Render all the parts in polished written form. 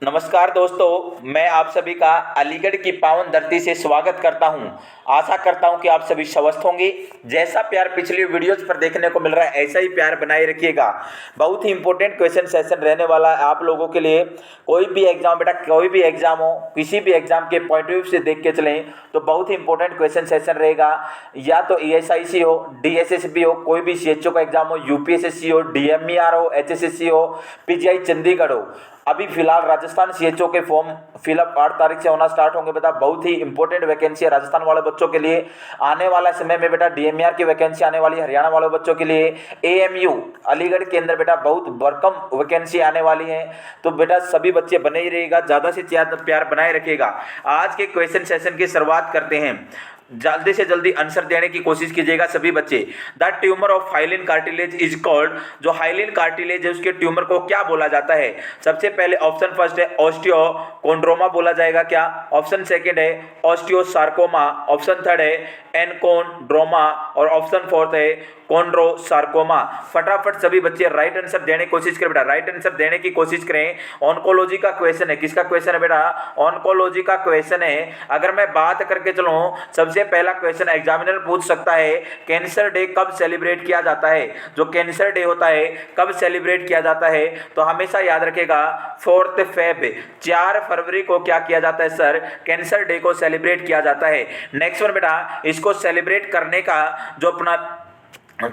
नमस्कार दोस्तों, मैं आप सभी का अलीगढ़ की पावन धरती से स्वागत करता हूं। आशा करता हूं कि आप सभी स्वस्थ होंगे। जैसा प्यार पिछली वीडियोस पर देखने को मिल रहा है, ऐसा ही प्यार बनाए रखिएगा। बहुत ही इंपॉर्टेंट क्वेश्चन सेशन रहने वाला है आप लोगों के लिए। कोई भी एग्जाम बेटा, कोई भी एग्जाम हो, किसी भी एग्जाम के पॉइंट ऑफ व्यू से देख के चलें तो बहुत ही इंपॉर्टेंट क्वेश्चन सेशन रहेगा। या तो ESIC हो, DSSB हो, कोई भी CHO का एग्जाम हो, UPSSC हो, DMER हो, HSSC हो, PGI चंडीगढ़ हो। अभी फिलहाल राजस्थान CHO के फॉर्म फिलअप 8 तारीख से होना स्टार्ट होंगे बेटा। बहुत ही इंपॉर्टेंट वैकेंसी है राजस्थान वाले बच्चों के लिए। आने वाला समय में बेटा DMER की वैकेंसी आने वाली है हरियाणा वाले बच्चों के लिए। AMU अलीगढ़ के अंदर बेटा बहुत भरकम वैकेंसी आने वाली है। तो बेटा सभी बच्चे बने ही रहेगा, ज़्यादा से ज़्यादा प्यार बनाए रखिएगा। आज के क्वेश्चन सेशन की शुरुआत करते हैं। जल्दी से जल्दी आंसर देने की कोशिश कीजिएगा सभी बच्चे। The tumour of hyaline cartilage is called, जो हाइलिन कार्टिलेज है उसके ट्यूमर को क्या बोला जाता है? सबसे पहले ऑप्शन फर्स्ट है ऑस्टियोकोंड्रोमा बोला जाएगा क्या? ऑप्शन सेकंड है ऑस्टियोसार्कोमा, ऑप्शन थर्ड है एनकोंड्रोमा और ऑप्शन फोर्थ है कॉन्ड्रोसार्कोमा। फटाफट सभी बच्चे राइट आंसर देने की कोशिश करें बेटा, राइट आंसर देने की कोशिश करें। ऑन्कोलॉजी का क्वेश्चन है। किसका क्वेश्चन है बेटा? ऑन्कोलॉजी का क्वेश्चन है। अगर मैं बात करके चलूं, सबसे पहला क्वेश्चन एग्जामिनर पूछ सकता है, कैंसर डे कब सेलिब्रेट किया जाता है? जो कैंसर डे होता है कब सेलिब्रेट किया जाता है? तो हमेशा याद रखेगा 4 फेब, 4 फरवरी को क्या किया जाता है सर? कैंसर डे को सेलिब्रेट किया जाता है। नेक्स्ट वन बेटा, इसको सेलिब्रेट करने का जो अपना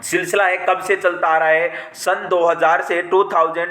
सिलसिला है कब से चलता आ रहा है? सन 2000 से 2000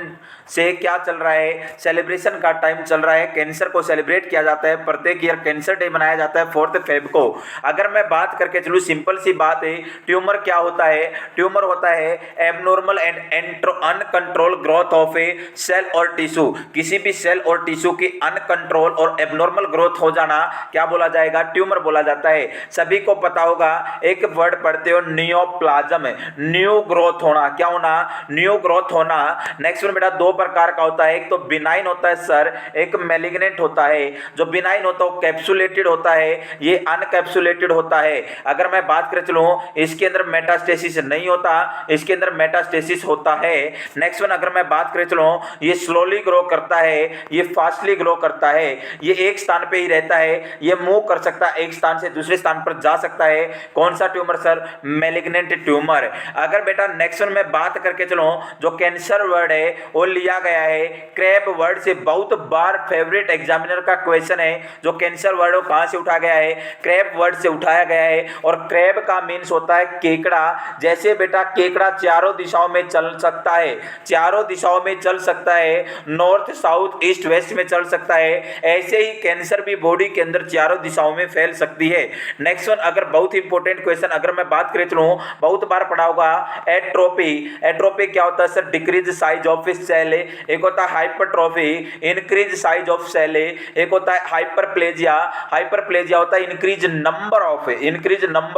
से क्या चल रहा है? सेलिब्रेशन का टाइम चल रहा है। कैंसर को सेलिब्रेट किया जाता है, प्रत्येक ईयर कैंसर डे मनाया जाता है 4 फेब को। अगर मैं बात करके चलूँ, सिंपल सी बात है, ट्यूमर क्या होता है? ट्यूमर होता है abnormal and uncontrol growth of a cell और टिश्यू। किसी भी सेल और टिश्यू की अनकंट्रोल और एबनॉर्मल ग्रोथ हो जाना क्या बोला जाएगा? ट्यूमर बोला जाता है। सभी को पता होगा, एक वर्ड पढ़ते हो नियोप्लाज्म, न्यू ग्रोथ होना। क्या होना? न्यू ग्रोथ होना। नेक्स्ट वन बेटा, 2 प्रकार का होता है, एक तो बिनाइन होता है सर, एक मैलिग्नेंट होता है। जो बिनाइन होता है वो कैप्सुलेटेड होता है, ये अनकैप्सुलेटेड होता है। अगर मैं बात कर चलूं, इसके अंदर मेटास्टेसिस नहीं होता, इसके अंदर मेटास्टेसिस होता है। नेक्स्ट वन अगर मैं बात कर चलूं, ये स्लोली ग्रो करता है, ये फास्टली ग्रो करता है, ये एक स्थान पे ही रहता है, ये मूव कर सकता है, एक स्थान से दूसरे स्थान पर जा सकता है। कौन सा ट्यूमर सर? Malignant tumour. अगर बेटा नेक्स्ट वन में बात करके चलो, जो कैंसर वर्ड है वो लिया गया है क्रैब वर्ड से। बहुत बार फेवरेट एग्जामिनर का क्वेश्चन है, जो कैंसर वर्ड है कहां से उठा गया है? क्रैब वर्ड से उठाया गया है। और क्रैब का मीन्स होता है केकड़ा। जैसे बेटा केकड़ा चारों दिशाओं में चल सकता है, चारों दिशाओं में चल सकता है, नॉर्थ साउथ ईस्ट वेस्ट में चल सकता है, ऐसे ही कैंसर भी बॉडी के अंदर चारों दिशाओं में फैल सकती है। नेक्स्ट वन अगर बहुत इंपॉर्टेंट क्वेश्चन अगर मैं बात करें चलूं, बहुत बार पढ़ा होगा एट्रोपी। एट्रोपी क्या होता है sir? Decrease size of cell. एक होता है hypertrophy, increase size of cell. एक होता है हाइपरप्लेजिया। हाइपरप्लेजिया होता है increase number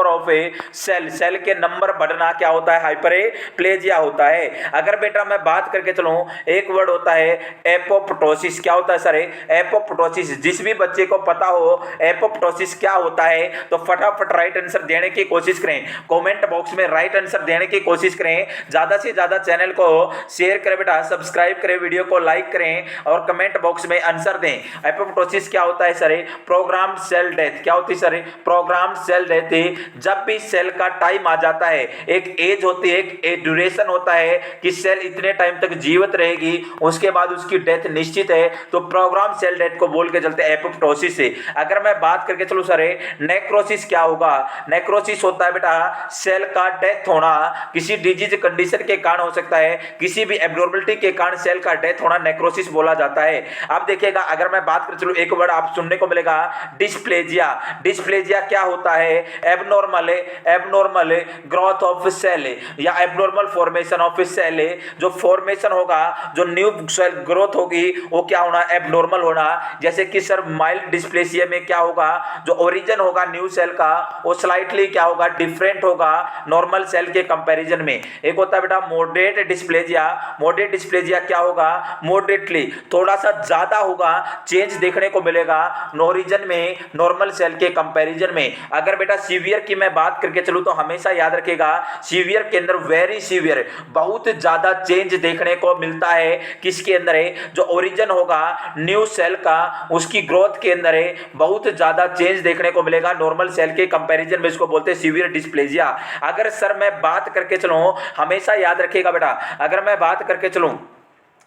of cell. Cell के नंबर बढ़ना क्या होता है? हाइपरप्लेजिया होता है। अगर बेटा मैं बात करके चलूं, एक वर्ड होता है एपोप्टोसिस। क्या होता है सर? एपोप्टोसिस। जिस भी बच्चे को पता हो एपोप्टोसिस क्या होता है तो फटाफट राइट आंसर देने की कोशिश करें। कमेंट बॉक्स में राइट आंसर देने की कोशिश करें। ज्यादा से ज्यादा चैनल को शेयर करें बेटा, सब्सक्राइब करें, वीडियो को लाइक करें और कमेंट बॉक्स में आंसर दें। एपोप्टोसिस क्या होता है सर? Programmed cell death. क्या होती है सर? Programmed cell death. जब भी सेल का टाइम आ जाता है, एक एज होती है, एक ड्यूरेशन होता है कि सेल इतने टाइम तक जीवित रहेगी, उसके बाद उसकी डेथ निश्चित है, तो प्रोग्राम सेल डेथ को बोल के चलते हैं एपोप्टोसिस से। अगर मैं बात करके चलूं सर, नेक्रोसिस क्या होगा? नेक्रोसिस होता है बेटा सेल का डेथ होना, किसी डिजीज कंडीशन के कारण हो सकता है, किसी भी एब्नॉर्मलिटी के कारण सेल का डेथ होना नेक्रोसिस बोला जाता है। अब देखिएगा अगर मैं बात कर चलूं, एक वर्ड आप सुनने को मिलेगा डिस्प्लेजिया। डिस्प्लेजिया क्या होता है? एबनॉर्मल ग्रोथ ऑफ सेल या एबनॉर्मल फॉर्मेशन ऑफ सेल। जो फॉर्मेशन होगा, जो न्यू सेल ग्रोथ होगी वो क्या होना? एबनॉर्मल होना। जैसे कि सर माइल्ड डिस्प्लेसिया में क्या होगा? जो ओरिजिन होगा न्यू सेल का वो स्लाइटली क्या होगा? डिफरेंट होगा नॉर्मल सेल के कंपैरिजन में। एक होता है बेटा मॉडरेट डिस्प्लेजिया। मॉडरेट डिस्प्लेजिया क्या होगा, मॉडरेटली थोड़ा सा ज्यादा होगा चेंज देखने को मिलेगा नोरिजन में नॉर्मल सेल के कंपैरिजन में। अगर बेटा सीवियर की मैं बात करके चलूं तो हमेशा याद रखेगा सीवियर के अंदर वेरी सीवियर बहुत ज्यादा चेंज देखने को मिलता है। किसके अंदर है, जो ओरिजिन होगा न्यू सेल का उसकी ग्रोथ के अंदर है बहुत ज्यादा चेंज देखने को मिलेगा नॉर्मल सेल के कंपैरिजन में। इसको बोलते हैं सीवियर डिस्प्लेजिया। अगर सर मैं बात करके चलूं, हमेशा याद रखिएगा बेटा, अगर मैं बात करके चलूं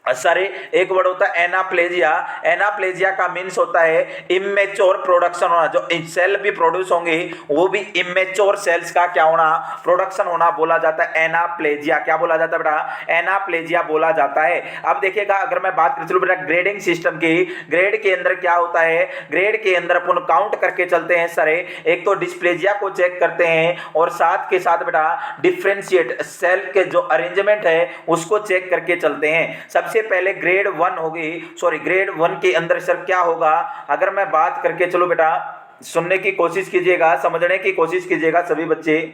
सर एक वर्ड होता है एनाप्लेजिया। एनाप्लेजिया का मीन्स होता है इमेच्योर प्रोडक्शन होना, जो सेल भी प्रोड्यूस होंगे वो भी इमेच्योर सेल्स का क्या होना, प्रोडक्शन होना बोला जाता है एनाप्लेजिया। क्या बोला जाता है बेटा, एनाप्लेजिया बोला जाता है। अब देखिएगा अगर मैं बात कर चलूं बेटा ग्रेडिंग सिस्टम की, ग्रेड के अंदर क्या होता है, ग्रेड के अंदर अपन काउंट करके चलते हैं सर। एक तो डिस्प्लेजिया को चेक करते हैं और साथ के साथ बेटा डिफरेंशिएट सेल के जो अरेंजमेंट है उसको चेक करके चलते हैं। सबसे पहले ग्रेड 1 होगी, सॉरी ग्रेड 1 के अंदर सर क्या होगा, अगर मैं बात करके चलो बेटा सुनने की कोशिश कीजिएगा, समझने की कोशिश कीजिएगा सभी बच्चे।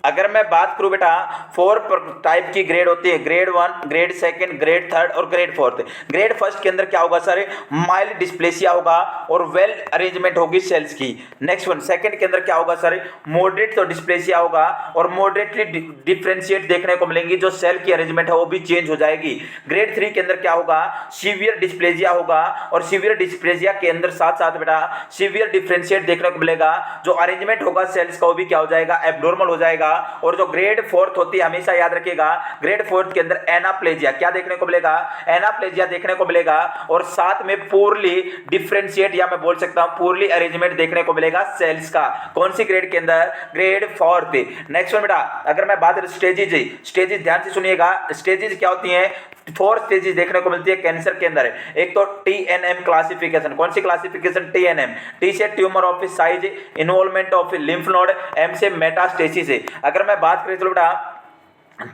अगर मैं बात करूं बेटा 4 टाइप की ग्रेड होती है, ग्रेड 1, ग्रेड 2, ग्रेड 3 और ग्रेड 4। ग्रेड 1 के अंदर क्या होगा सर, माइल्ड डिस्प्लेसिया होगा और वेल अरेंजमेंट होगी सेल्स की। नेक्स्ट वन सेकंड के अंदर क्या होगा सर, मॉडरेट तो डिस्प्लेसिया होगा और मॉडरेटली डिफरेंशिएट देखने को मिलेंगी, जो सेल की अरेंजमेंट है वो भी चेंज हो जाएगी। ग्रेड 3 के अंदर क्या होगा, सीवियर डिस्प्लेसिया होगा और सीवियर डिस्प्लेसिया के अंदर साथ साथ बेटा सीवियर डिफरेंशिएट देखने को मिलेगा, जो अरेंजमेंट होगा सेल्स का वो भी क्या हो जाएगा, एब्नॉर्मल हो जाएगा। और जो ग्रेड 4 होती है हमेशा याद रखिएगा, ग्रेड 4 के अंदर एनाप्लेजिया क्या देखने को मिलेगा, एनाप्लेजिया देखने को मिलेगा और साथ में पूर्ली डिफरेंशिएट या मैं बोल सकता हूं पूर्ली अरेंजमेंट देखने को मिलेगा सेल्स का। कौन सी ग्रेड के अंदर, ग्रेड 4। नेक्स्ट वन बेटा अगर मैं बात करूं स्टेजेस ध्यान से सुनिएगा। स्टेजेस क्या होती हैं, 4 स्टेजेस देखने को मिलती है कैंसर के अंदर। एक तो TNM क्लासिफिकेशन, कौन सी क्लासिफिकेशन, TNM। टी से tumour of size, involvement of lymph node, M से मेटास्टेसिस है। अगर मैं बात करें चलो बेटा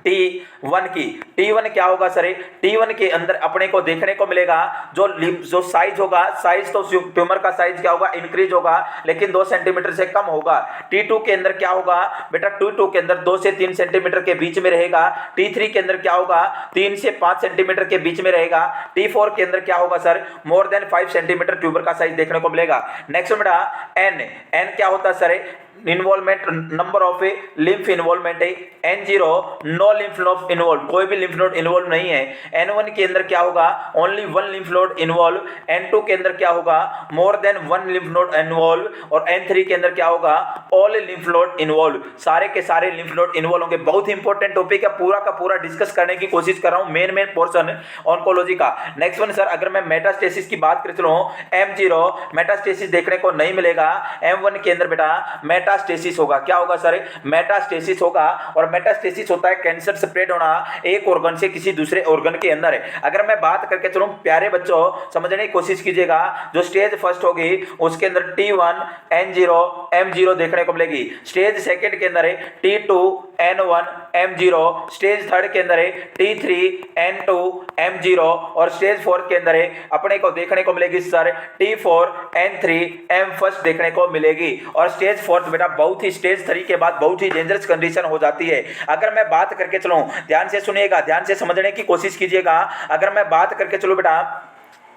T1 की, T1 क्या होगा सर, T1 के अंदर अपने को देखने को मिलेगा जो साइज होगा, साइज तो ट्यूमर का साइज क्या होगा, इंक्रीज होगा लेकिन 2 सेंटीमीटर से कम होगा। T2 के अंदर क्या होगा बेटा, T2 के अंदर 2 से 3 सेंटीमीटर के बीच में रहेगा। T3 के अंदर क्या होगा, 3 से 5 सेंटीमीटर के बीच में रहेगा। T4 के अंदर क्या होगा sir, more than 5 centimetre tumour का साइज देखने को मिलेगा। नेक्स्ट बेटा N क्या होता है sir, involvement number of a lymph involvement है। N0 no lymph node involve, कोई भी लिम्फ नोड इन्वॉल्व नहीं है। N1 के अंदर क्या होगा, only 1 lymph node involve. N2 के अंदर क्या होगा, more than 1 lymph node involve और N3 के अंदर क्या होगा, ऑल लिम्फ नोड इन्वॉल्व, सारे के सारे लिम्फ नोड इन्वॉल्व होंगे। बहुत इंपॉर्टेंट टॉपिक है, पूरा का पूरा डिस्कस करने की कोशिश कर रहा हूं, मेन पोर्शन ऑन्कोलॉजी का। नेक्स्ट वन सर अगर मैं मेटास्टेसिस की बात कर चलूं, M0 मेटास्टेसिस देखने को नहीं मिलेगा। M1 के अंदर बेटा मेटास्टेसिस होगा, क्या होगा सर, मेटास्टेसिस होगा। और मेटास्टेसिस होता है कैंसर स्प्रेड होना एक ऑर्गन से किसी दूसरे ऑर्गन के अंदर है। अगर मैं बात करके चलूं प्यारे बच्चों समझने की कोशिश कीजिएगा, जो स्टेज फर्स्ट होगी उसके अंदर T1 N0 M0 देखने को मिलेगी। स्टेज सेकंड के अंदर है T2 N1 M0, stage third के अंदर है T3 N2 M0 और स्टेज फोर्थ के अंदर है अपने को देखने को मिलेगी सर T4 N3 M1 देखने को मिलेगी। और स्टेज फोर्थ बेटा बहुत ही स्टेज 3 के बाद बहुत ही डेंजरस कंडीशन हो जाती है। अगर मैं बात करके चलूं, ध्यान से सुनिएगा, ध्यान से समझने की कोशिश कीजिएगा। अगर मैं बात करके चलूं बेटा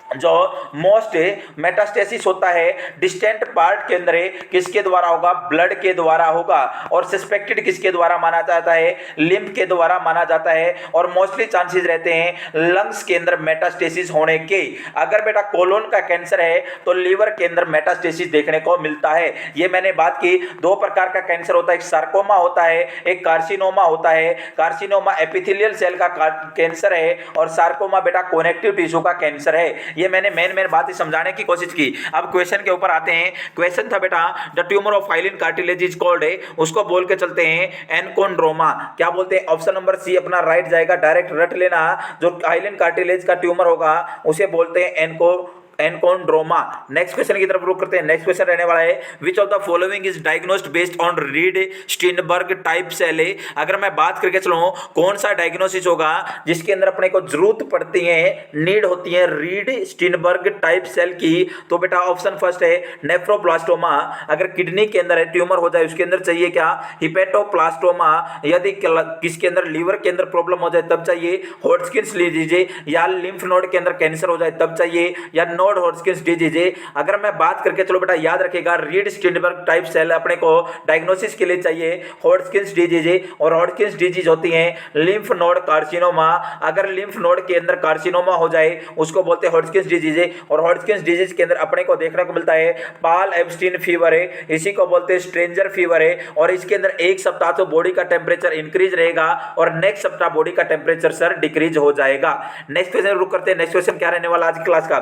जो मोस्ट मेटास्टेसिस होता है डिस्टेंट पार्ट के अंदर है, किसके द्वारा होगा, ब्लड के द्वारा होगा। और सस्पेक्टेड किसके द्वारा माना जाता है, लिम्फ के द्वारा माना जाता है। और मोस्टली चांसेस रहते हैं लंग्स के अंदर मेटास्टेसिस होने के। अगर बेटा कोलोन का कैंसर है तो लीवर के अंदर मेटास्टेसिस देखने को मिलता है। ये मैंने बात की, 2 प्रकार का कैंसर होता है, एक सार्कोमा होता है, एक कार्सिनोमा होता है। कार्सिनोमा एपिथेलियल सेल का कैंसर है और सार्कोमा बेटा कनेक्टिव टिश्यू का कैंसर है। ये मैंने मेन बात ही समझाने की कोशिश की। अब क्वेश्चन के ऊपर आते हैं। क्वेश्चन था बेटा the tumour of hyaline cartilage is called है, उसको बोल के चलते हैं एनकोंड्रोमा। क्या बोलते हैं, ऑप्शन नंबर सी अपना राइट जाएगा, डायरेक्ट रट लेना। जो हाइलिन कार्टिलेज का ट्यूमर होगा उसे बोलते हैं एनकोड्रोमा। नेक्स्ट क्वेश्चन की तरफ रुक करते हैं। नेक्स्ट क्वेश्चन रहने वाला है which of the following is diagnosed based on Reed Sternberg type cell. अगर मैं बात करके चलूं कौन सा डायग्नोसिस होगा जिसके अंदर अपने को जरूरत पड़ती है, नीड होती है रीड स्टीनबर्ग टाइप सेल की, तो बेटा ऑप्शन फर्स्ट है नेफ्रोब्लास्टोमा। अगर किडनी के अंदर है ट्यूमर हो जाए उसके अंदर चाहिए क्या, हिपेटोप्लास्टोमा। यदि किसके अंदर लीवर के अंदर प्रॉब्लम हो जाए तब चाहिए हॉटकिंस डिजीज, या लिम्फ नोड के अंदर कैंसर हो जाए तब चाहिए, या नोड हॉटकिंस डिजीज। अगर मैं बात करके चलो बेटा याद रखेगा रीड स्टीनबर्ग टाइप सेल अपने को डायग्नोसिस के लिए चाहिए हॉटकिंस डिजीज, और हॉटकिंस डिजीज होती है लिम्फ नोड कार्सिनोमा। अगर लिम्फ नोड के अंदर कार्सिनोमा हो जाए उसको बोलते हैं हॉटकिंस डिजीज, और हॉटकिंस डिजीज के अंदर अपने को देखने को मिलता है पॉल एब्स्टीन फीवर है, इसी को बोलते हैं स्ट्रेंजर फीवर है। और इसके अंदर एक सप्ताह तो बॉडी का टेम्परेचर इंक्रीज रहेगा और नेक्स्ट सप्ताह बॉडी का टेम्परेचर सर डिक्रीज हो जाएगा। नेक्स्ट क्वेश्चन रुक करते हैं। नेक्स्ट क्वेश्चन क्या रहने वाला आज की क्लास का,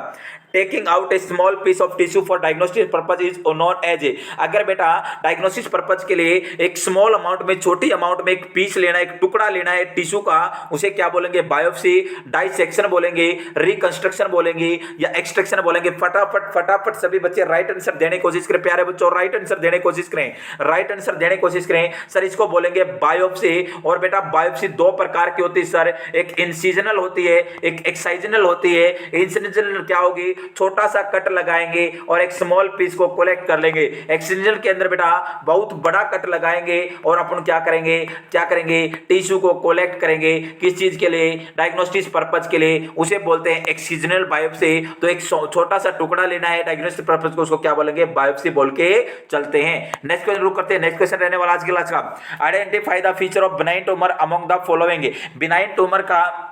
taking out a small piece of tissue for diagnostic purpose is known as. अगर बेटा डायग्नोस्टिक पर्पज के लिए एक स्मॉल अमाउंट में, छोटी अमाउंट में एक पीस लेना, एक टुकड़ा लेना है टिश्यू का, उसे क्या बोलेंगे, बायोप्सी, डाइसेक्शन बोलेंगे, रिकंस्ट्रक्शन बोलेंगे, या एक्सट्रैक्शन बोलेंगे। फटाफट फटाफट सभी बच्चे राइट आंसर देने की कोशिश करें, प्यारे बच्चों राइट आंसर देने की कोशिश करें, राइट आंसर देने की कोशिश करें। सर इसको बोलेंगे बायोप्सी। और बेटा बायोप्सी दो प्रकार की होती है सर, एक इंसिजनल होती है, एक एक्साइजनल होती है। इंसिजनल क्या होगी, छोटा सा कट लगाएंगे और एक स्मॉल पीस को कलेक्ट कर लेंगे। एक्सटेंजन के अंदर बेटा बहुत बड़ा कट लगाएंगे और अपन क्या करेंगे टिश्यू को कलेक्ट करेंगे। किस चीज के लिए, डायग्नोस्टिक पर्पज के लिए, उसे बोलते हैं एक्सिजनल बायोप्सी। तो एक छोटा सा टुकड़ा लेना है डायग्नोस्टिक पर्पज को, उसको क्या बोलेंगे, बायोप्सी बोल के चलते हैं। नेक्स्ट क्वेश्चन रुक करते हैं। नेक्स्ट क्वेश्चन रहने वाला आज के क्लास का, identify the feature of benign tumour among the following. Benign tumour का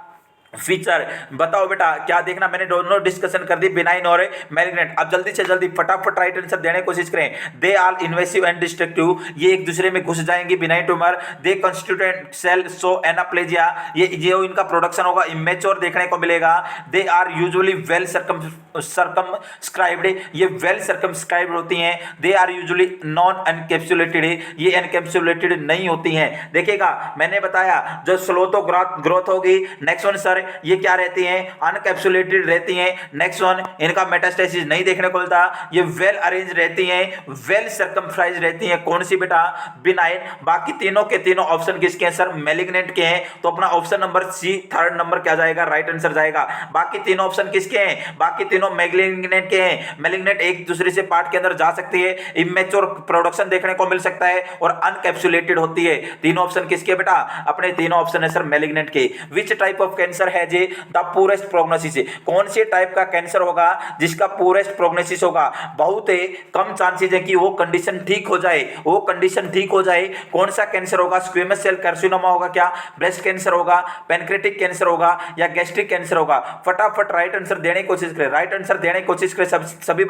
फीचर बताओ बेटा, क्या देखना, मैंने दोनों डिस्कशन कर दी बिनाइन और मैलिग्नेंट। अब जल्दी से जल्दी फटाफट राइट आंसर देने की कोशिश करें। They are invasive and destructive, ये एक दूसरे में घुस जाएंगे benign tumour. They constituent cell so anaplasia, ये इनका प्रोडक्शन होगा इमेच्योर देखने को मिलेगा। They are usually well circumscribed, ये वेल सर्कमस्क्राइब्ड होती हैं। They are usually non encapsulated, ये एनकैप्सुलेटेड नहीं होती हैं। देखिएगा मैंने बताया जो स्लो तो ग्रोथ होगी। नेक्स्ट वन सर ये क्या रहती हैं, अनकैप्सुलेटेड रहती हैं। नेक्स्ट वन इनका मेटास्टेसिस नहीं देखने को मिलता, ये वेल अरेंज रहती हैं, वेल सर्कमफ्राइज रहती हैं। कौन सी बेटा, बिनाइन। बाकी तीनों के तीनों ऑप्शन किसके हैं सर, मैलिग्नेंट के हैं। तो अपना option number C third number क्या जाएगा, राइट आंसर जाएगा। बाकी तीनों ऑप्शन किसके हैं, बाकी तीनों मैलिग्नेंट के हैं। मैलिग्नेंट एक दूसरे से पार्ट के अंदर जा सकती है, इमेच्योर प्रोडक्शन देखने को मिल सकता है और अनकैप्सुलेटेड होती है। तीनों ऑप्शन किसके बेटा, अपने तीनों ऑप्शन है सर मैलिग्नेंट के। विच टाइप ऑफ कैंसर है जे द पूरेस्ट प्रोग्नोसिस, कौन से टाइप का कैंसर होगा जिसका पूरेस्ट प्रोग्नोसिस होगा, बहुत कम चांसेस है कि वो कंडीशन ठीक हो जाए, वो कंडीशन ठीक हो जाए। कौन सा कैंसर होगा, स्क्वेमस सेल कार्सिनोमा होगा क्या, ब्रेस्ट कैंसर होगा, पैनक्रेटिक कैंसर होगा, या गैस्ट्रिक कैंसर होगा। फटाफट राइट आंसर देने की कोशिश करें, राइट आंसर देने की कोशिश करें सभी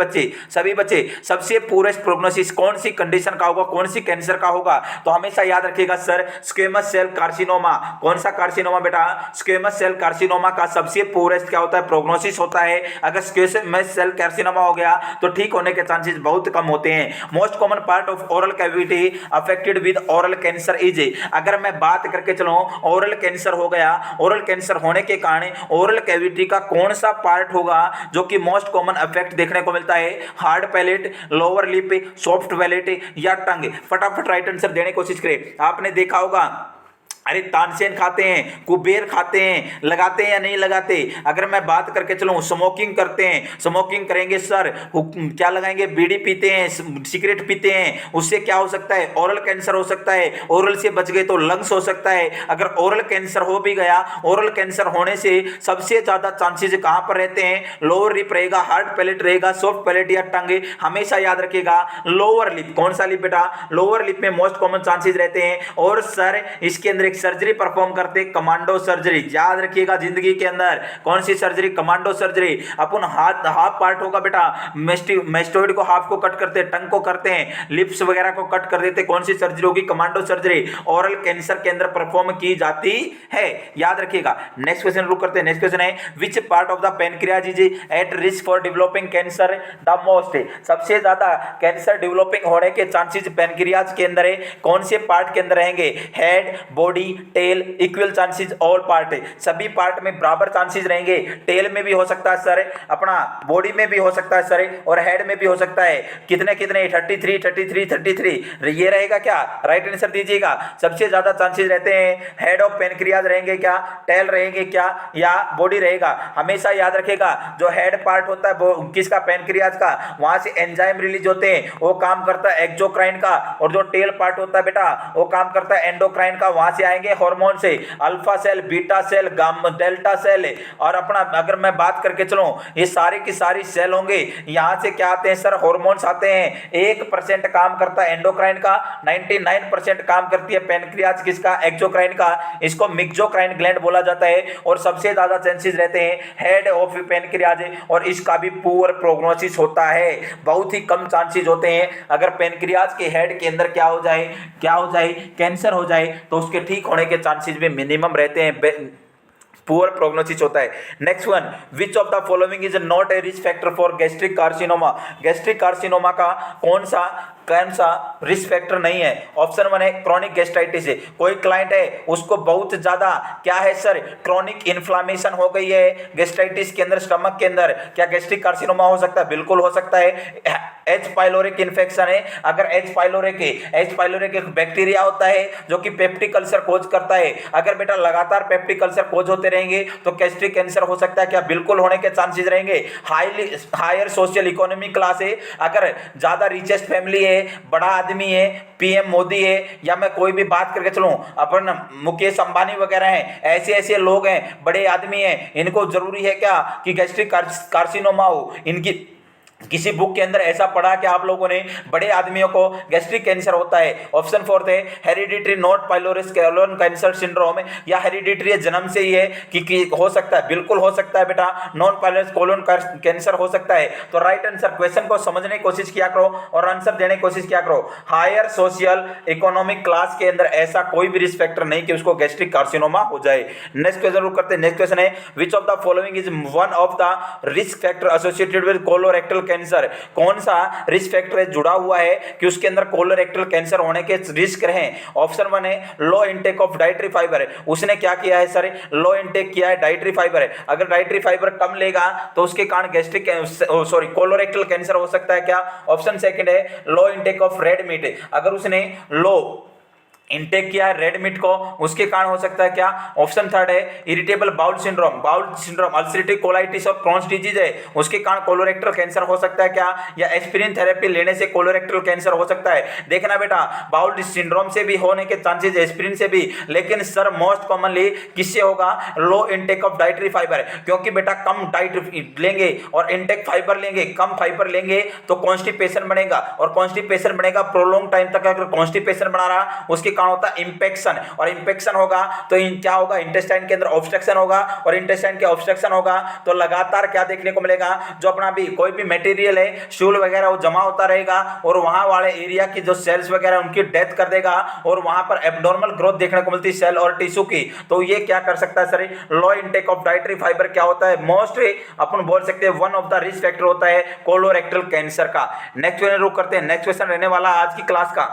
बच्चे। सबसे पूरेस्ट प्रोग्नोसिस कौन सी कंडीशन का होगा, कौन सी कैंसर का होगा, तो हमेशा याद रखिएगा सर स्क्वेमस सेल कार्सिनोमा। कौन सा कार्सिनोमा बेटा, स्क्वेमस सेल कार्सिनोमा का सबसे पूरेस्ट क्या होता है, प्रोग्नोसिस होता है। अगर स्क्वेमस सेल कार्सिनोमा हो गया तो ठीक होने के चांसेस बहुत कम होते हैं। Most common part of oral cavity affected with oral cancer is, अगर मैं बात करके चलूं ओरल कैंसर हो गया, ओरल कैंसर होने के कारण ओरल कैविटी का कौन सा पार्ट होगा जो कि मोस्ट कॉमन इफेक्ट देखने को मिलता है, hard palate, lower lip, soft palate, या टंग। फटाफट राइट आंसर देने की कोशिश करें। आपने देखा होगा अरे तानसेन खाते हैं, कुबेर खाते हैं, लगाते हैं या नहीं लगाते। अगर मैं बात करके चलूं स्मोकिंग करते हैं, स्मोकिंग करेंगे सर क्या लगाएंगे, बीड़ी पीते हैं, सिगरेट पीते हैं, उससे क्या हो सकता है, ओरल कैंसर हो सकता है। ओरल से बच गए तो लंग्स हो सकता है। अगर ओरल कैंसर हो भी गया, ओरल कैंसर होने से सबसे ज्यादा चांसेस कहां पर रहते हैं, लोअर लिप रहेगा, हार्ड पैलेट रहेगा, सॉफ्ट पैलेट या टंग। हमेशा याद रखिएगा लोअर लिप। कौन सा लिप बेटा, लोअर लिप में मोस्ट कॉमन चांसेस रहते हैं। और सर इसके अंदर सर्जरी परफॉर्म करते, कमांडो सर्जरी। याद रखिएगा जिंदगी के अंदर कौन सी सर्जरी, कमांडो सर्जरी। अपन हाफ पार्ट होगा बेटा, मेस्टोइड को हाफ को कट करते, टंग को करते हैं, लिप्स वगैरह को कट कर देते। कौन सी सर्जरी होगी, कमांडो सर्जरी। ओरल कैंसर के अंदर परफॉर्म की जाती है, याद रखिएगा। नेक्स्ट क्वेश्चन रुक करते हैं। नेक्स्ट क्वेश्चन है which part of the pancreas is at risk for developing cancer the most, सबसे ज्यादा कैंसर डेवलपिंग होने के चांसेस पैनक्रियाज के अंदर है। कौन से पार्ट के अंदर रहेंगे, head, body, body tail equal chances all part, सभी पार्ट में बराबर चांसेस रहेंगे। टेल में भी हो सकता है सर, अपना बॉडी में भी हो सकता है सर, और हेड में भी हो सकता है। कितने कितने 33 33 33 ये रहेगा क्या, राइट आंसर दीजिएगा। सबसे ज्यादा चांसेस रहते हैं हेड ऑफ पेनक्रियाज रहेंगे क्या, टेल रहेंगे क्या, या बॉडी रहेगा। हमेशा याद रखेगा जो हेड पार्ट होता है वो किसका, पेनक्रियाज का, वहां से एंजाइम रिलीज होते हैं, वो काम करता है एक्सोक्राइन का। और जो टेल पार्ट होता है बेटा वो काम करता है एंडोक्राइन का, वहां से आएंगे हार्मोन से, alpha cell, beta cell, gamma, delta cell. और अपना अगर मैं बात करके चलूं ये सारी की सारी सेल होंगे, यहां से क्या आते हैं सर, हार्मोन्स आते हैं। 1% काम करता है एंडोक्राइन का, 99% काम करती है पेनक्रियाज किसका, एक्सोक्राइन का। इसको मिक्सोक्राइन ग्लैंड बोला जाता है। और सबसे ज्यादा चांसेस रहते हैं हेड ऑफ पेनक्रियाज, और इसका भी पुअर प्रोग्नोसिस होता है। बहुत ही कम चांसेस होते हैं अगर पेनक्रियाज के हेड के अंदर क्या हो जाए कैंसर हो जाए, तो उसके ठीक होने के चांसेस भी मिनिमम रहते हैं, पुअर प्रोग्नोसिस होता है। Next one, which of the following is not a risk factor for gastric carcinoma, gastric carcinoma का कौन सा रिस्क फैक्टर नहीं है। ऑप्शन 1 है क्रॉनिक गैस्ट्राइटिस है, कोई क्लाइंट है उसको बहुत ज्यादा क्या है सर, क्रॉनिक इन्फ्लामेशन हो गई है गैस्ट्राइटिस के अंदर, स्टमक के अंदर, क्या गैस्ट्रिक कार्सिनोमा हो सकता है, बिल्कुल हो सकता है। एच पाइलोरिक इन्फेक्शन है, अगर एच पाइलोरिक एक बैक्टीरिया होता है जो कि पेप्टिक अल्सर कोज करता है, अगर बेटा लगातार पेप्टिक अल्सर कोज होते रहेंगे तो गैस्ट्रिक कैंसर हो सकता है क्या, बिल्कुल होने के चांसेस रहेंगे। हायर सोशल इकोनॉमिक क्लास है, अगर ज्यादा रिचेस्ट फैमिली है, बड़ा आदमी है, पीएम मोदी है, या मैं कोई भी बात करके चलूं अपन मुकेश अंबानी वगैरह हैं, ऐसे लोग हैं, बड़े आदमी हैं, इनको जरूरी है क्या कि गैस्ट्रिक कार्सिनोमा हो। इनकी किसी बुक के अंदर ऐसा पढ़ा कि आप लोगों ने बड़े आदमियों को गैस्ट्रिक कैंसर होता है। ऑप्शन 4 है hereditary not polyposis colon cancer syndrome, या हेरिडिटरी जन्म से ही है कि हो सकता है, बिल्कुल हो सकता है बेटा, नॉन पाइलोरिस कोलोन कैंसर हो सकता है। तो राइट आंसर, क्वेश्चन को समझने की कोशिश किया करो और आंसर देने की कोशिश किया करो। हायर सोशल इकोनॉमिक क्लास के अंदर ऐसा कोई भी रिस्क फैक्टर नहीं कि उसको गैस्ट्रिक कार्सिनोमा हो जाए। नेक्स्ट क्वेश्चन करते हैं। नेक्स्ट क्वेश्चन है which of the following is one of the risk factor associated with colorectal cancer, कौन सा रिस्क फैक्टर जुड़ा हुआ है कि उसके अंदर कोलोरेक्टल कैंसर होने के रिस्क रहे। ऑप्शन 1 है लो इंटेक ऑफ डाइटरी फाइबर, उसने क्या किया है सर, लो इंटेक किया है डाइटरी फाइबर, अगर डाइटरी फाइबर कम लेगा तो उसके कारण गैस्ट्रिक कोलोरेक्टल कैंसर हो सकता है क्या। ऑप्शन 2 है लो इंटेक ऑफ रेड मीट, अगर उसने लो इंटेक किया है रेड मीट को, उसके कारण हो सकता है क्या। ऑप्शन 3 है irritable bowel syndrome ulcerative colitis और क्रॉन्स डिजीज है, उसके कारण कोलोरेक्टल कैंसर हो सकता है क्या, या एस्पिरिन थेरेपी लेने से कोलोरेक्टल कैंसर हो सकता है। देखना बेटा बाउल सिंड्रोम से भी होने के चांसेस एस्पिरिन से भी, लेकिन सर मोस्ट कॉमनली किससे होगा, लो इंटेक ऑफ डाइटरी फाइबर, क्योंकि बेटा कम डाइट लेंगे और इंटेक फाइबर लेंगे, कम फाइबर लेंगे तो कॉन्स्टिपेशन बनेगा, और कॉन्स्टिपेशन बनेगा प्रोलॉन्ग टाइम तक, अगर कॉन्स्टिपेशन बना रहा उसके होता है इंफेक्शन, और इंफेक्शन होगा तो क्या होगा, इंटेस्टाइन के अंदर ऑब्स्ट्रक्शन होगा, और इंटेस्टाइन के ऑब्स्ट्रक्शन होगा तो लगातार क्या देखने को मिलेगा, जो अपना भी कोई भी मटेरियल है स्टूल वगैरह वो जमा होता रहेगा, और वहां वाले एरिया की जो सेल्स वगैरह उनकी डेथ कर देगा, और वहां पर एब्नॉर्मल ग्रोथ देखने को मिलती है सेल और टिश्यू की। तो ये क्या कर सकता है sir, low intake of dietary fibre क्या होता है, मोस्ट अपन बोल सकते हैं one of the risk factor होता है कोलोरेक्टल कैंसर का। नेक्स्ट क्वेश्चन रुक करते हैं। नेक्स्ट क्वेश्चन रहने वाला आज की क्लास का,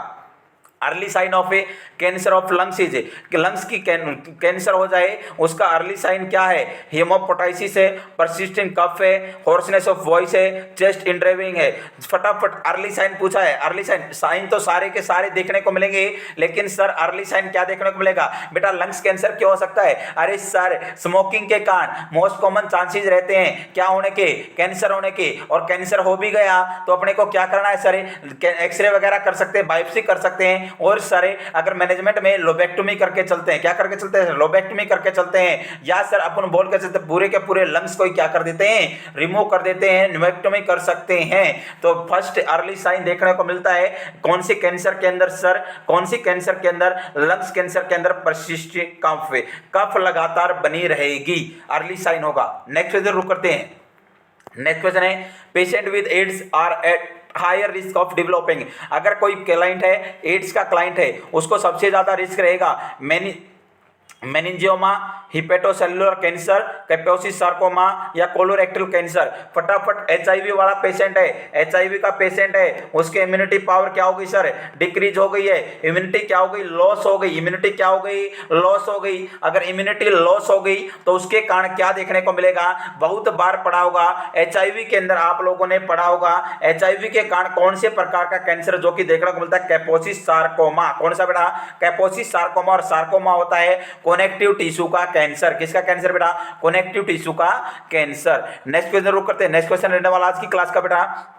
early sign of a cancer of lungs is, lungs की कैंसर हो जाए उसका अर्ली साइन क्या है, हेमोपोटाइसिस है, परसिस्टेंट कफ है, होर्सनेस ऑफ वॉइस है, चेस्ट इंड्रेविंग है। फटाफट अर्ली साइन पूछा है, अर्ली साइन तो सारे के सारे देखने को मिलेंगे, लेकिन सर अर्ली साइन क्या देखने को मिलेगा बेटा, लंग्स कैंसर क्यों हो सकता है, अरे सर स्मोकिंग के कारण मोस्ट कॉमन चांसेस रहते हैं क्या होने के, कैंसर होने के, और कैंसर हो भी गया तो अपने को क्या करना है सर, एक्सरे वगैरह कर सकते हैं, बायोप्सी कर सकते हैं, और सारे अगर मैनेजमेंट में लोबेक्टोमी करके चलते हैं, क्या करके चलते हैं, लोबेक्टोमी करके चलते हैं, या सर अपन बोल के चलते पूरे के पूरे लंग्स को क्या कर देते हैं, रिमूव कर देते हैं, न्यूमेक्टोमी कर सकते हैं। तो फर्स्ट अर्ली साइन देखने को मिलता है कौन सी कैंसर के अंदर सर, कौन सी कैंसर के अंदर, लंग्स कैंसर के अंदर परसिस्टेंट कफ लगातार बनी रहेगी, अर्ली साइन होगा। नेक्स्ट क्वेश्चन रुक करते हैं। नेक्स्ट क्वेश्चन है patient with AIDS are at higher risk of developing, अगर कोई क्लाइंट है एड्स का क्लाइंट है उसको सबसे ज्यादा रिस्क रहेगा मेनिंजियोमा, हिपेटोसेलुलर कैंसर, कैपोसिस सार्कोमा या कोलोरेक्टल कैंसर। फटाफट एचआईवी वाला पेशेंट है, एचआईवी का पेशेंट है, उसकी इम्यूनिटी पावर क्या हो गई सर, डिक्रीज हो गई है। इम्यूनिटी क्या हो गई, लॉस हो गई। इम्यूनिटी क्या हो गई, लॉस हो गई। अगर इम्यूनिटी लॉस हो गई तो उसके कारण क्या देखने को मिलेगा, बहुत बार पढ़ा होगा एचआईवी के अंदर, आप लोगों ने पढ़ा होगा एचआईवी के कारण कौन से प्रकार का कैंसर जो कि देखने को मिलता है, कैपोसिस सार्कोमा। कौन सा बेटा, कैपोसिस सार्कोमा। और सार्कोमा होता है कनेक्टिव टिश्यू का कैंसर। किसका कैंसर बेटा, कनेक्टिव टिश्यू का कैंसर। नेक्स्ट क्वेश्चन रुक करते हैं। नेक्स्ट क्वेश्चन रहने वाला आज की क्लास का बेटा,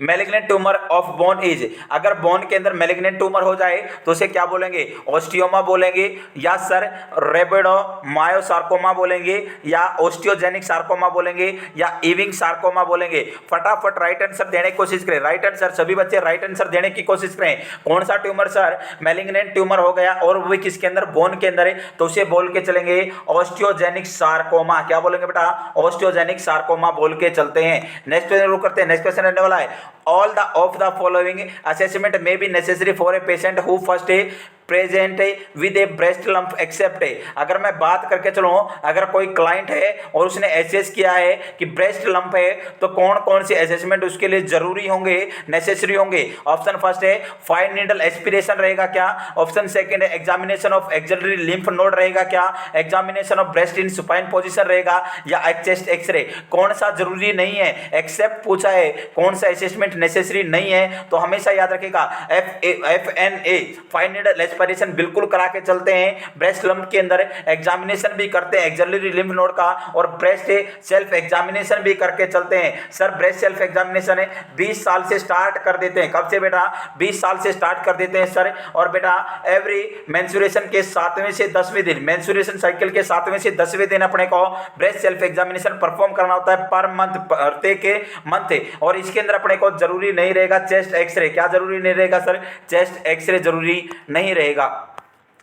malignant tumour of bone is. अगर बोन के अंदर मैलिग्नेंट ट्यूमर हो जाए तो उसे क्या बोलेंगे, ऑस्टियोमा बोलेंगे, या सर रेबिडोमायोसार्कोमा बोलेंगे, या ओस्टियोजेनिक सार्कोमा बोलेंगे, या इविंग सार्कोमा बोलेंगे। फटाफट राइट आंसर देने की कोशिश करें। राइट आंसर, सभी बच्चे राइट आंसर देने की कोशिश करें। कौन सा ट्यूमर सर, मैलिग्नेंट ट्यूमर हो गया और वो किसके अंदर, बोन के अंदर है, तो उसे बोल के चलेंगे ऑस्टियोजेनिक सार्कोमा। क्या बोलेंगे बेटा, ऑस्टियोजेनिक सार्कोमा बोल के चलते हैं। नेक्स्ट क्वेश्चन रुक करते हैं। नेक्स्ट क्वेश्चन रहने वाला है, all the of the following assessment may be necessary for a patient who first present with a breast lump except है। अगर मैं बात करके चलूँ, अगर कोई क्लाइंट है और उसने एसेस किया है कि ब्रेस्ट लंप है, तो कौन कौन से असेसमेंट उसके लिए जरूरी होंगे, नेसेसरी होंगे। ऑप्शन फर्स्ट है फाइन नीडल एस्पिरेशन रहेगा क्या, ऑप्शन सेकंड है examination of axillary lymph node रहेगा क्या, examination of breast in supine position रहेगा, या चेस्ट एक्सरे। कौन सा जरूरी नहीं है, एक्सेप्ट पूछा है, कौन सा असेसमेंट नेसेसरी नहीं है, तो हमेशा याद रखेगा FNA फाइन नीडल एस्पिरेशन बिल्कुल करा के चलते हैं। ब्रेस्ट लंप के अंदर एग्जामिनेशन भी करते हैं एक्सिलरी लिम्फ नोड का, और ब्रेस्ट सेल्फ एग्जामिनेशन भी करके चलते हैं। सर ब्रेस्ट सेल्फ एग्जामिनेशन है 20 साल से स्टार्ट कर देते हैं। कब से बेटा, 20 साल से स्टार्ट कर देते हैं सर। और बेटा एवरी मेंस्ट्रुएशन के 7वें से 10वें दिन, मेंस्ट्रुएशन साइकिल के 7वें से 10वें दिन अपने को ब्रेस्ट सेल्फ एग्जामिनेशन परफॉर्म करना होता है पर मंथ, प्रत्येक मंथ। और इसके अंदर अपने को जरूरी नहीं रहेगा चेस्ट एक्सरे। क्या जरूरी नहीं रहेगा सर, चेस्ट एक्सरे जरूरी नहीं रहेगा।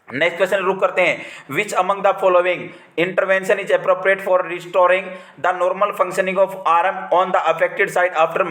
नेक्स्ट क्वेश्चन रुक करते हैं, which among the following intervention is appropriate for restoring the normal functioning of arm on the affected side after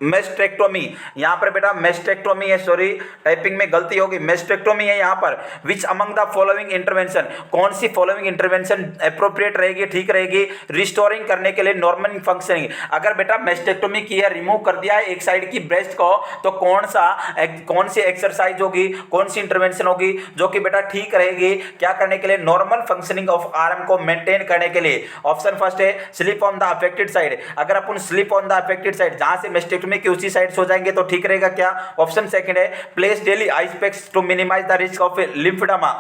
mastectomy. यहाँ पर बेटा मेस्टेक्टोमी है, सॉरी टाइपिंग में गलती होगी, मेस्टेक्टोमी है यहाँ पर। विच अमंग द फॉलोइंग इंटरवेंशन, कौन सी फॉलोइंग इंटरवेंशन अप्रोप्रिएट रहेगी, ठीक रहेगी रिस्टोरिंग करने के लिए नॉर्मल फंक्शनिंग। अगर बेटा मेस्टेक्टोमी की है, रिमूव कर दिया है एक साइड की ब्रेस्ट को, तो कौन सी एक्सरसाइज होगी, कौन सी इंटरवेंशन होगी जो कि बेटा ठीक रहेगी, क्या करने के लिए, नॉर्मल फंक्शनिंग ऑफ आर्म को मेंटेन करने के लिए। ऑप्शन फर्स्ट है sleep on the affected side. अगर अपन sleep on the affected side, जहां से मेस्टेक्टोमी कि उसी साइड सो जाएंगे तो ठीक रहेगा क्या। ऑप्शन सेकंड है place daily ice packs to minimise the risk of lymphoedema.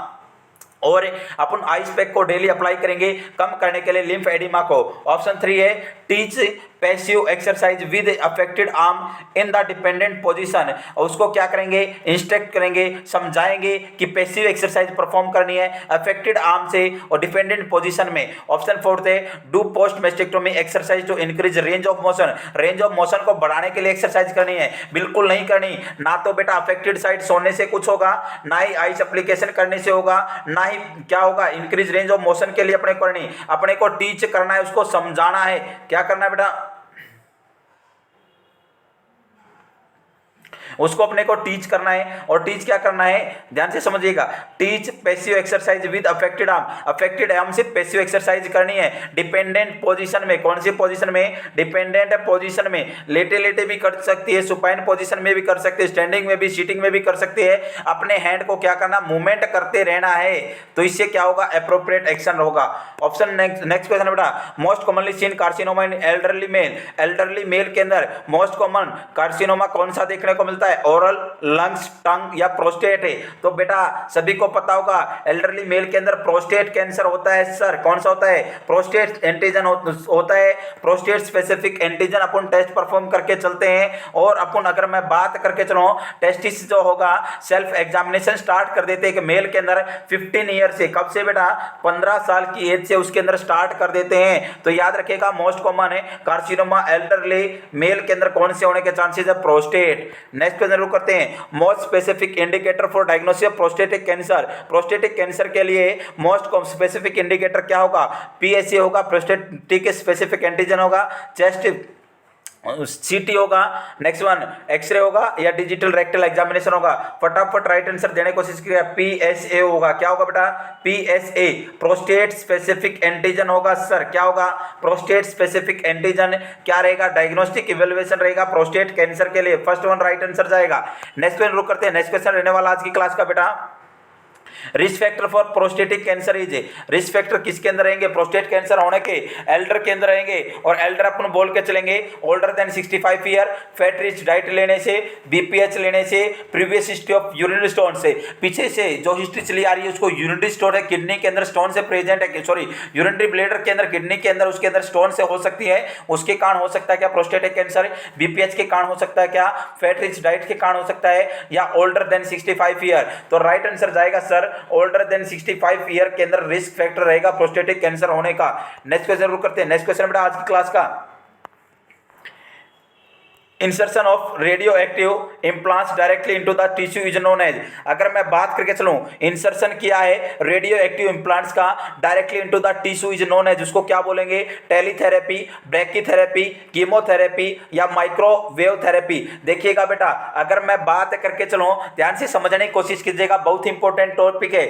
और अपन आइस पैक को डेली अप्लाई करेंगे कम करने के लिए लिम्फ एडिमा को। ऑप्शन 3 है teach passive exercise with affected arm in the dependent position. उसको क्या करेंगे, इंस्ट्रक्ट करेंगे, समझाएंगे कि पैसिव एक्सरसाइज परफॉर्म करनी है अफेक्टेड आर्म से और डिपेंडेंट पोजीशन में। ऑप्शन 4 है do post mastectomy exercise to increase range of motion. Range of motion को बढ़ाने के लिए एक्सरसाइज करनी है, बिल्कुल नहीं करनी। ना तो बेटा अफेक्टेड साइड सोने से कुछ होगा, ना ही आइस एप्लीकेशन करने से होगा, ना ही क्या होगा इंक्रीज रेंज ऑफ मोशन के लिए अपने को टीच करना है, उसको समझाना है। क्या करना है बेटा, उसको अपने को टीच करना है। और टीच क्या करना है, ध्यान से समझिएगा, teach passive exercise with affected arm. Affected arm से पैसिव एक्सरसाइज करनी है डिपेंडेंट पोजीशन में। कौन सी पोजीशन में, डिपेंडेंट पोजीशन में। लेटे लेटे भी कर सकती है, सुपाइन पोजीशन में भी कर सकते हैं, स्टैंडिंग में भी, सीटिंग में भी कर सकते हैं। अपने हैंड को क्या करना, मूवमेंट करते रहना है, तो इससे क्या होगा, एप्रोप्रिएट एक्शन होगा। ऑप्शन नेक्स्ट क्वेश्चन बेटा, most commonly seen carcinoma in elderly male. Elderly male के अंदर मोस्ट कॉमन कार्सिनोमा कौन सा देखने को मिलता है, ओरल, लंग्स, टंग या प्रोस्टेट है। तो बेटा सभी को पता होगा एल्डरली मेल के अंदर प्रोस्टेट कैंसर होता है सर। कौन सा होता है, प्रोस्टेट एंटीजन होता है। प्रोस्टेट स्पेसिफिक एंटीजन अपन टेस्ट परफॉर्म करके चलते हैं। और अपन अगर मैं बात करके चलूं, टेस्टिस जो होगा सेल्फ एग्जामिनेशन स्टार्ट कर देते हैं कि मेल के अंदर 15 ईयर से, कब से बेटा, 15 साल की एज से उसके अंदर स्टार्ट कर देते हैं। तो याद रखिएगा मोस्ट कॉमन है कार्सिनोमा एल्डरली मेल के अंदर कौन से होने के चांसेस है, प्रोस्टेट। नेक्स्ट क्वेश्चन करते हैं, most specific indicator for diagnosis of prostatic cancer. Prostatic cancer के लिए मोस्ट स्पेसिफिक इंडिकेटर क्या होगा, PSA होगा, प्रोस्टेटिक स्पेसिफिक एंटीजन होगा, चेस्ट सीटी होगा, नेक्स्ट वन एक्सरे होगा या डिजिटल रेक्टल एग्जामिनेशन होगा। फटाफट राइट आंसर देने की कोशिश कीजिए। पीएसए होगा। क्या होगा बेटा? पीएसए प्रोस्टेट स्पेसिफिक एंटीजन होगा सर। क्या होगा? प्रोस्टेट स्पेसिफिक एंटीजन क्या रहेगा? डायग्नोस्टिक इवैल्यूएशन रहेगा प्रोस्टेट कैंसर के लिए। फर्स्ट वन राइट आंसर जाएगा। नेक्स्ट वन रुक करते हैं। नेक्स्ट क्वेश्चन रहने वाला आज की क्लास का बेटा, risk factor for prostatic cancer is, risk factor किसके अंदर रहेंगे? प्रोस्टेट कैंसर होने के एल्डर के अंदर रहेंगे। और एल्डर अपन बोल के चलेंगे older than 65 year, fat rich diet लेने से, बीपीएच लेने से, previous history of urinary stone से, पीछे से जो हिस्ट्री चली आ रही है उसको यूरिनरी स्टोन है, किडनी के अंदर स्टोन से प्रेजेंट है, सॉरी यूरिनरी ब्लैडर के अंदर, किडनी के अंदर, उसके अंदर स्टोन से हो सकती है, उसके कारण हो सकता है क्या? Prostatic cancer. बीपीएच के कारण हो सकता है क्या? फैट रिच डाइट के कारण हो सकता है, या ओल्डर देन 65 ईयर। तो राइट आंसर जाएगा सर ओल्डर देन 65 ईयर के अंदर रिस्क फैक्टर रहेगा प्रोस्टेटिक कैंसर होने का। नेक्स्ट क्वेश्चन जरूर करते हैं। नेक्स्ट क्वेश्चन बेटा आज की क्लास का, insertion of radioactive implants directly into the tissue is known as. अगर मैं बात करके चलूं इंसर्शन किया है रेडियो एक्टिव इम्प्लांट्स का directly into the tissue is known as, उसको क्या बोलेंगे? टेलीथेरेपी, ब्रैकीथेरेपी, कीमोथेरेपी या माइक्रोवेव थेरेपी। देखिएगा बेटा, अगर मैं बात करके चलूं, ध्यान से समझने की कोशिश कीजिएगा, बहुत इंपॉर्टेंट टॉपिक है।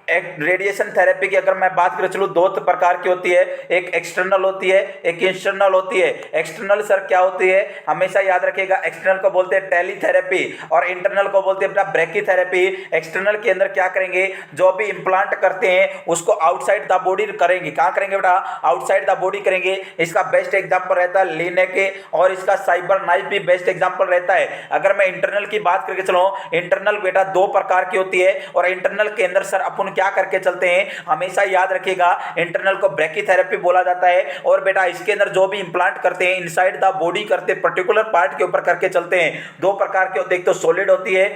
रेडिएशन थेरेपी की अगर मैं बात करें चलूँ, दो प्रकार की होती है, एक एक्सटर्नल होती है, एक इंटरनल होती है। एक्सटर्नल सर क्या होती है? हमेशा याद रखिएगा, एक्सटर्नल को बोलते हैं टेलीथेरेपी और इंटरनल को बोलते हैं बेटा ब्रैकीथेरेपी। एक्सटर्नल के अंदर क्या करेंगे? जो भी इंप्लांट करते हैं उसको आउटसाइड द बॉडी करेंगे। कहाँ करेंगे बेटा? आउटसाइड द बॉडी करेंगे। इसका बेस्ट एग्जाम्पल रहता है लीनेके, और इसका साइबर नाइफ भी बेस्ट एग्जाम्पल रहता है। अगर मैं इंटरनल की बात करके चलो, इंटरनल बेटा दो प्रकार की होती है, और इंटरनल के अंदर सर अपन क्या करके चलते हैं, हमेशा याद रखिएगा, इंटरनल को ब्रैकीथेरेपी बोला जाता है। और बेटा इसके अंदर जो भी इंप्लांट करते हैं इनसाइड द बॉडी करते, पर्टिकुलर पार्ट के ऊपर करके चलते हैं। दो प्रकार के होते हैं, एक तो सॉलिड होती है,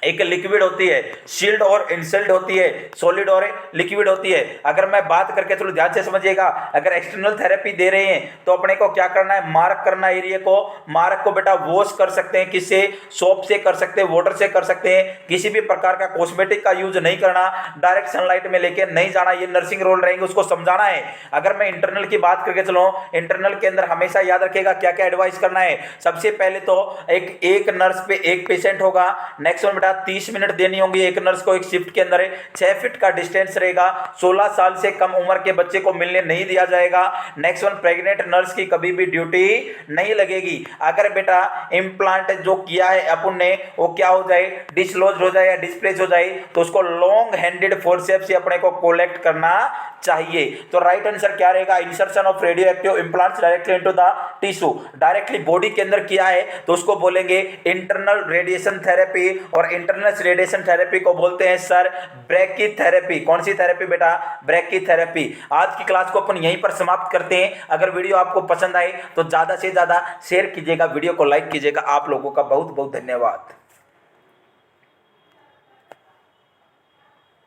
एक लिक्विड होती है, शील्ड और इनसील्ड होती है, सॉलिड और लिक्विड होती है। अगर मैं बात करके चलो ध्यान से समझिएगा, अगर एक्सटर्नल थेरेपी दे रहे हैं तो अपने को क्या करना है? मार्क करना एरिया को। मार्क को बेटा वॉश कर सकते हैं, किससे? सोप से कर सकते हैं, वाटर से कर सकते हैं। किसी भी प्रकार का कॉस्मेटिक का यूज नहीं करना, डायरेक्ट सनलाइट में लेके नहीं जाना, ये नर्सिंग रोल रहेंगे, उसको समझाना है। अगर मैं इंटरनल की बात करके चलो, इंटरनल के अंदर हमेशा याद रखिएगा क्या क्या एडवाइस करना है। सबसे पहले तो एक नर्स पे एक पेशेंट होगा। नेक्स्ट वन 30 मिनट देनी होंगी एक नर्स को एक शिफ्ट के अंदर। 6 फीट का डिस्टेंस रहेगा। 16 साल से कम उम्र के बच्चे को मिलने नहीं दिया जाएगा। नेक्स्ट वन, प्रेग्नेंट नर्स की कभी भी ड्यूटी नहीं लगेगी। अगर बेटा इम्प्लांट जो किया है अपन ने वो क्या हो जाए, डिसलॉज हो जाए या डिस्प्लेस हो जाए, तो उसको लॉन्ग हैंडेड फोर्सेप्स से अपने को कोलेक्ट करना चाहिए। तो राइट आंसर क्या रहेगा? Insertion of radioactive implants directly into the tissue, directly body के अंदर किया है तो उसको बोलेंगे इंटरनल रेडिएशन थेरेपी, और इंटरनल रेडिएशन थेरेपी को बोलते हैं सर ब्रैकीथेरेपी। कौन सी थेरेपी बेटा? ब्रैकीथेरेपी। आज की क्लास को अपन यहीं पर समाप्त करते हैं। अगर वीडियो आपको पसंद आए तो ज्यादा से ज्यादा शेयर कीजिएगा, वीडियो को लाइक कीजिएगा। आप लोगों का बहुत बहुत धन्यवाद।